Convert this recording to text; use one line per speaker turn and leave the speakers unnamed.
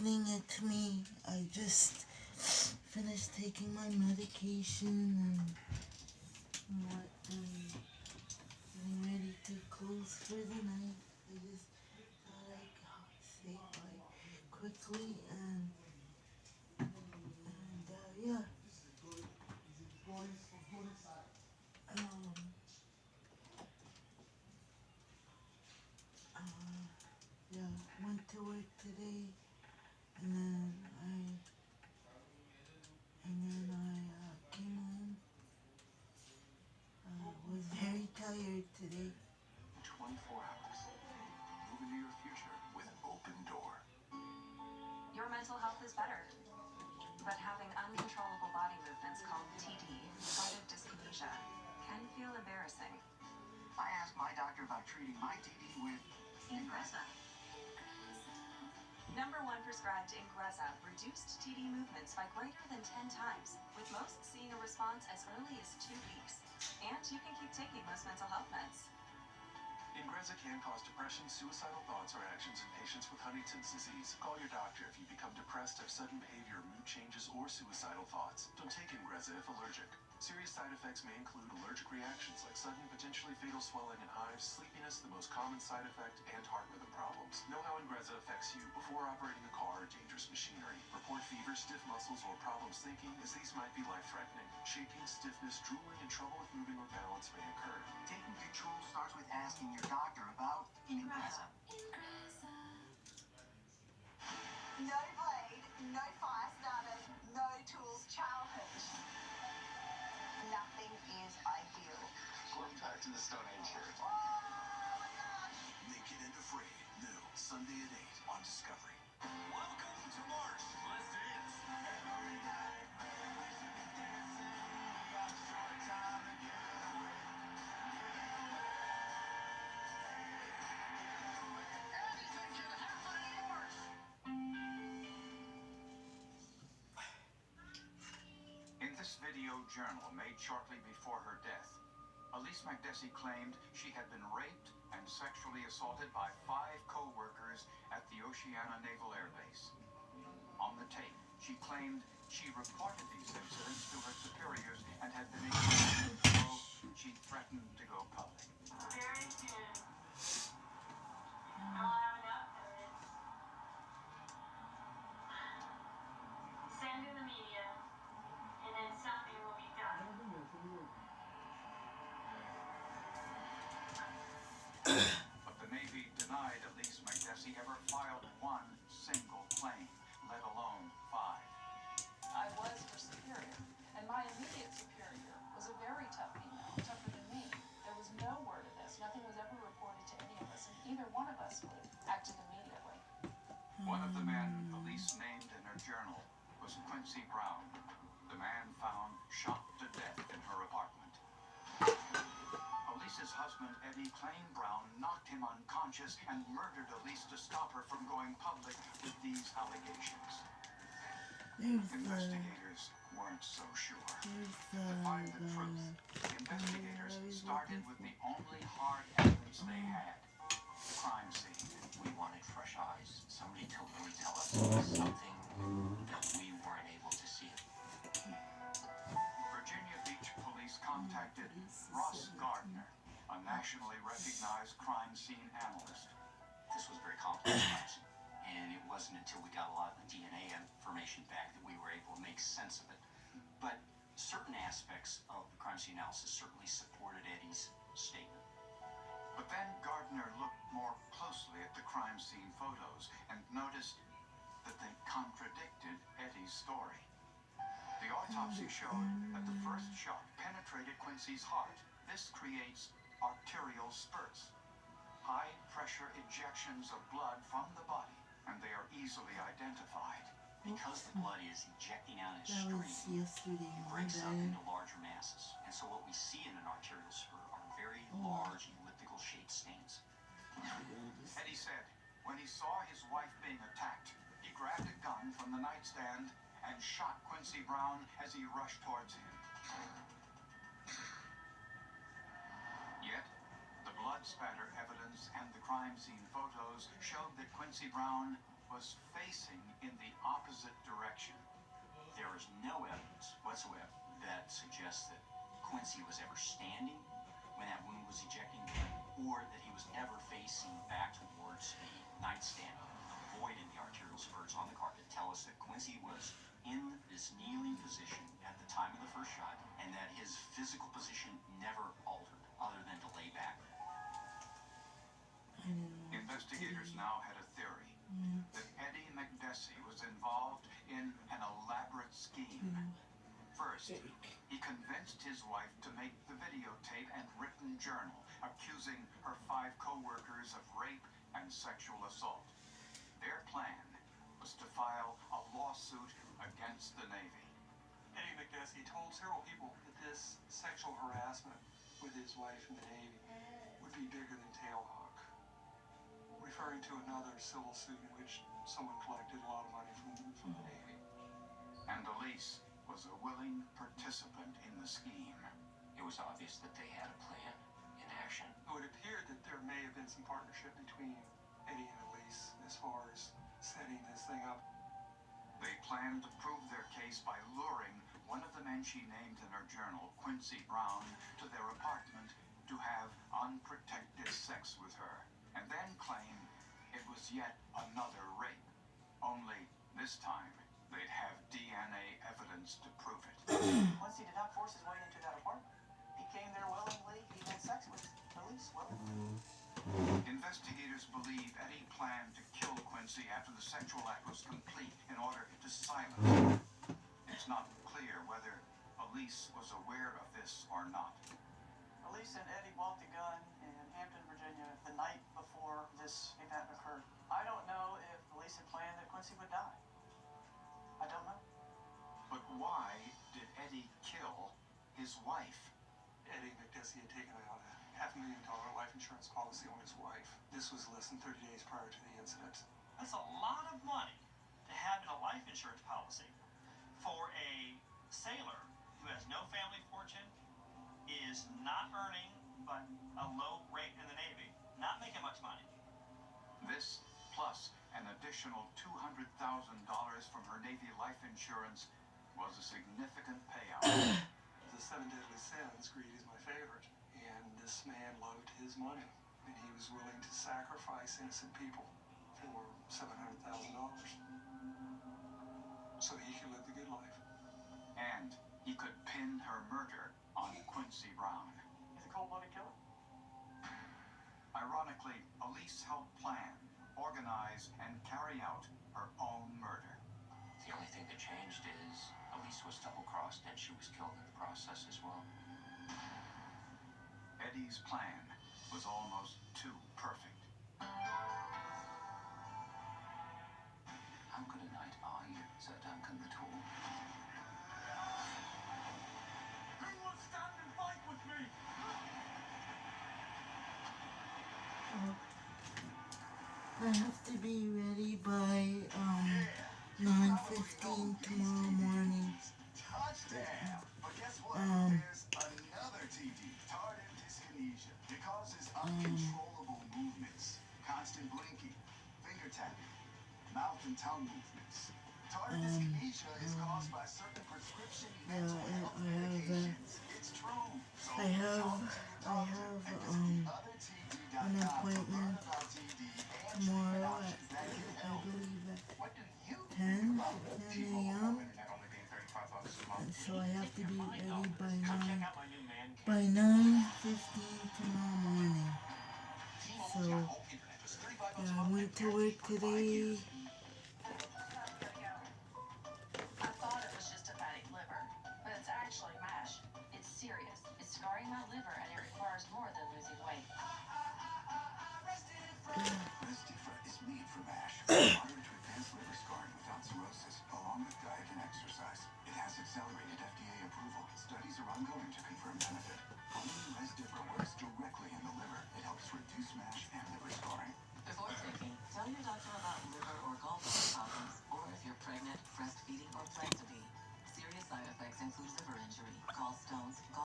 giving it to me. I just finished taking my medication and what getting ready to close for the night. I just thought I'd say bye quickly and yeah. Um, uh, yeah, went to work today and then I came home. Was very tired today.
24 hours. Move into your future with Open Door. Your mental health is better, but having uncontrollable body movements called TD, tardive dyskinesia, can feel embarrassing. I asked my doctor about treating my TD with Ingrezza. Number one prescribed Ingrezza reduced TD movements by greater than 10 times, with most seeing a response as early as 2 weeks. And you can keep taking most mental health meds. Ingrezza can cause depression, suicidal thoughts, or actions in patients with Huntington's disease. Call your doctor if you become depressed, have sudden behavior, mood changes, or suicidal thoughts. Don't take Ingrezza if allergic. Serious side effects may include allergic reactions like sudden, potentially fatal swelling and hives, sleepiness, the most common side effect, and heart rhythm problems. Know how Ingrezza affects you before operating a car or dangerous machinery. Report fever, stiff muscles, or problems thinking, as these might be life-threatening. Shaking, stiffness, drooling, and trouble with moving or balance may occur. Taking control starts with asking your doctor about Ingrezza. No blade, no fire starters, no tools childhood. Nothing is ideal. Going back to the Stone Age here. Oh my gosh! Naked and Afraid, new Sunday at 8 on Discovery. Welcome to March. Let's dance. Every night, baby, we should be dancing. We got a short time to get away. Anything can happen in March. In this video journal made shortly before her death, Elise McDessie claimed she had been raped and sexually assaulted by 5 co-workers at the Oceana Naval Air Base. On the tape, she claimed she reported these incidents to her superiors and had been ignored, so she threatened to go public. Very soon, I'll have enough evidence. Send in the media, and then something will be done. But the Navy denied Elise McDessie ever filed one single claim, let alone 5.
I was her superior, and my immediate superior was a very tough female, tougher than me. There was no word of this. Nothing was ever reported to any of us, and either one of us would have acted immediately.
One of the men Elise named in her journal was Quincy Brown, the man found shot to death in her apartment. Elise's husband, Eddie, claimed Brown knocked him unconscious and murdered Elise to stop her from going public with these allegations. Investigators weren't so sure. To find the truth, investigators started with the only hard evidence they had: the crime scene. We wanted fresh eyes, somebody to really tell us something that we weren't able to see. Virginia Beach police contacted Ross Gardner, a nationally recognized crime scene analyst. This was very complex, and it wasn't until we got a lot of the DNA information back that we were able to make sense of it. But certain aspects of the crime scene analysis certainly supported Eddie's statement. But then Gardner looked more closely at the crime scene photos and noticed that they contradicted Eddie's story. The autopsy showed that the first shot penetrated Quincy's heart. This creates arterial spurts, high-pressure ejections of blood from the body, and they are easily identified. Because the blood is ejecting out in a
That was
stream,
yesterday.
it breaks up into larger masses. And so what we see in an arterial spur are very large elliptical-shaped stains. Eddie said when he saw his wife being attacked, he grabbed a gun from the nightstand and shot Quincy Brown as he rushed towards him. Yet, the blood spatter evidence and the crime scene photos showed that Quincy Brown was facing in the opposite direction. There is no evidence whatsoever that suggests that Quincy was ever standing when that wound was ejecting, or that he was ever facing back towards the nightstand. The void in the arterial spurts on the carpet tell us that Quincy was in this kneeling position at the time of the first shot, and that his physical position never altered other than to lay back.
I didn't know.
Investigators now had a theory that Eddie McDessie was involved in an elaborate scheme. First, he convinced his wife to make the videotape and written journal accusing her 5 co-workers of rape and sexual assault. Their plan was to file a lawsuit against the Navy.
Eddie McDessie told several people that this sexual harassment with his wife in the Navy would be bigger than Tailhook, referring to another civil suit in which someone collected a lot of money from the Navy.
And Elise was a willing participant in the scheme.
It was obvious that they had a plan in action.
It appeared that there may have been some partnership between Eddie and Elise as far as setting this thing up.
They planned to prove their case by luring one of the men she named in her journal, Quincy Brown, to their apartment to have unprotected sex with her, and then claim it was yet another rape. Only this time, they'd have DNA evidence to prove it.
Quincy did not force his way into that apartment. He came there willingly. He had sex with Elise willingly.
Investigators believe Eddie planned to kill Quincy after the sexual act was complete in order to silence him. It's not clear whether Elise was aware of this or not.
Elise and Eddie bought the gun in Hampton, Virginia, the night before this event occurred. I don't know if Elise had planned that Quincy would die. I don't know.
But why did Eddie kill his wife?
Eddie McDessie had taken out a $500,000 life insurance policy on his wife. This was less than 30 days prior to the incident.
That's a lot of money to have in a life insurance policy for a sailor who has no family fortune, is not earning but a low rate in the Navy, not making much money.
This, plus an additional $200,000 from her Navy life insurance, was a significant payout.
The 7 deadly sins, greed is my favorite, and this man loved his money, and he was willing to sacrifice innocent people for $700,000 so he could live the good life.
And he could pin her murder on Quincy Brown.
He's a cold-blooded killer.
Ironically, Elise helped plan, organize, and carry out her own murder.
The only thing that changed is Elise was double-crossed and she was killed in the process as well.
Eddie's plan was almost too perfect.
How good a night are you, Sir Duncan the Tall?
Who will stand and fight with me?
I have to be ready by 9:15 tomorrow morning.
Touchdown! But guess what? There's another TD, tardive dyskinesia. It causes uncontrollable movements, constant blinking, finger tapping, mouth and tongue movements. Tardive dyskinesia is caused by certain prescription mental health medications. It's true. So
I have
talk to your doctor and visit
an
theotherTD.com
appointment
to learn about TD and
tomorrow
treatment options that can
I
help.
believe at
What do you
10
about
10 a.m. And so I have to be ready by 9:15 tomorrow morning. So yeah, I went to work today.
I thought it was just a fatty liver, but it's actually MASH. It's serious. It's scarring my liver, and it requires more than losing weight.
Restifra is made for MASH.